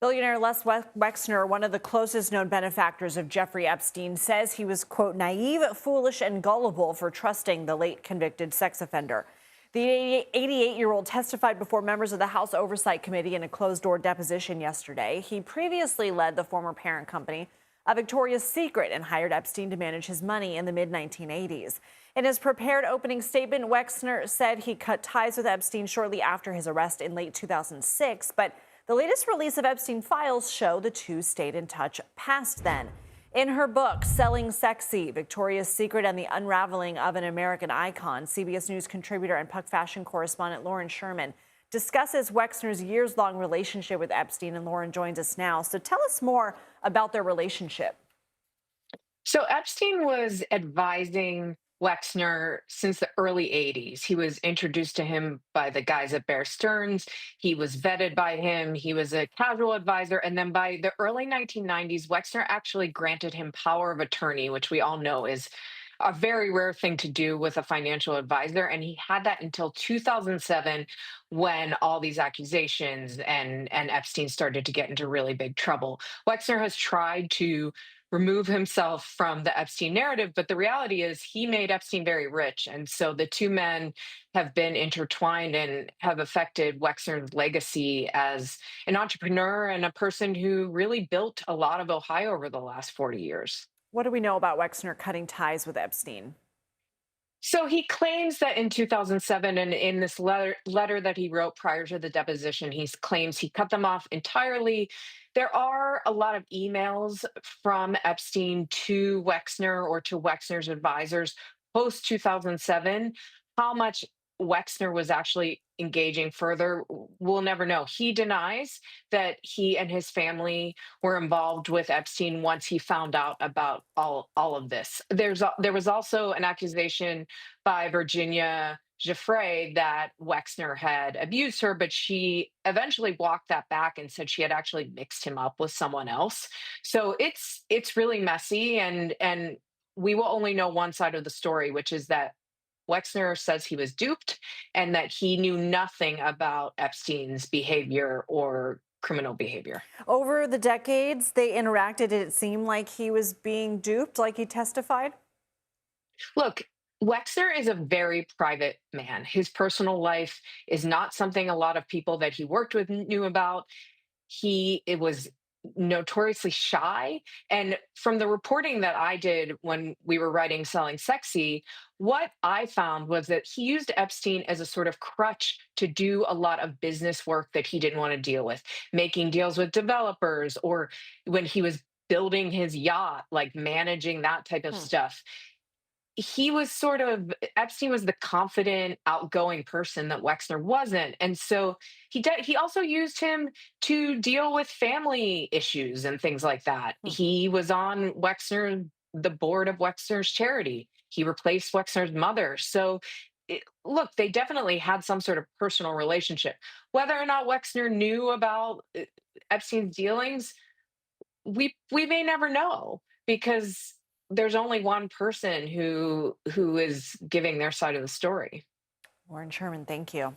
Billionaire Les Wexner, one of the closest known benefactors of Jeffrey Epstein, says he was, quote, naive, foolish, and gullible for trusting the late convicted sex offender. The 88-year-old testified before members of the House Oversight Committee in a closed-door deposition yesterday. He previously led the former parent company, Victoria's Secret, and hired Epstein to manage his money in the mid-1980s. In his prepared opening statement, Wexner said he cut ties with Epstein shortly after his arrest in late 2006, but the latest release of Epstein files show the two stayed in touch past then. In her book, Selling Sexy, Victoria's Secret and the Unraveling of an American Icon, CBS News contributor and Puck fashion correspondent Lauren Sherman discusses Wexner's years-long relationship with Epstein, and Lauren joins us now. So tell us more about their relationship. So Epstein was advising Wexner since the early 80s. He was introduced to him by the guys at Bear Stearns. He was vetted by him. He was a casual advisor. And then by the early 1990s, Wexner actually granted him power of attorney, which we all know is a very rare thing to do with a financial advisor. And he had that until 2007 when all these accusations and Epstein started to get into really big trouble. Wexner has tried to remove himself from the Epstein narrative, but the reality is he made Epstein very rich. And so the two men have been intertwined and have affected Wexner's legacy as an entrepreneur and a person who really built a lot of Ohio over the last 40 years. What do we know about Wexner cutting ties with Epstein? So he claims that in 2007, and in this letter that he wrote prior to the deposition, he claims he cut them off entirely. There are a lot of emails from Epstein to Wexner or to Wexner's advisors post 2007. How much Wexner was actually engaging further, we'll never know. He denies that he and his family were involved with Epstein once he found out about all of this. There was also an accusation by Virginia Jeffrey that Wexner had abused her, but she eventually walked that back and said she had actually mixed him up with someone else. So it's really messy, and we will only know one side of the story, which is that Wexner says he was duped and that he knew nothing about Epstein's behavior or criminal behavior. Over the decades they interacted, did it seem like he was being duped, like he testified? Look, Wexner is a very private man. His personal life is not something a lot of people that he worked with knew about. It was notoriously shy. And from the reporting that I did when we were writing Selling Sexy, what I found was that he used Epstein as a sort of crutch to do a lot of business work that he didn't want to deal with, making deals with developers, or when he was building his yacht, like managing that type of Hmm. stuff. He was Epstein was the confident, outgoing person that Wexner wasn't. And so he also used him to deal with family issues and things like that. Hmm. He was on the board of Wexner's charity. He replaced Wexner's mother. So look, they definitely had some sort of personal relationship. Whether or not Wexner knew about Epstein's dealings, we may never know, because there's only one person who is giving their side of the story. Lauren Sherman, thank you.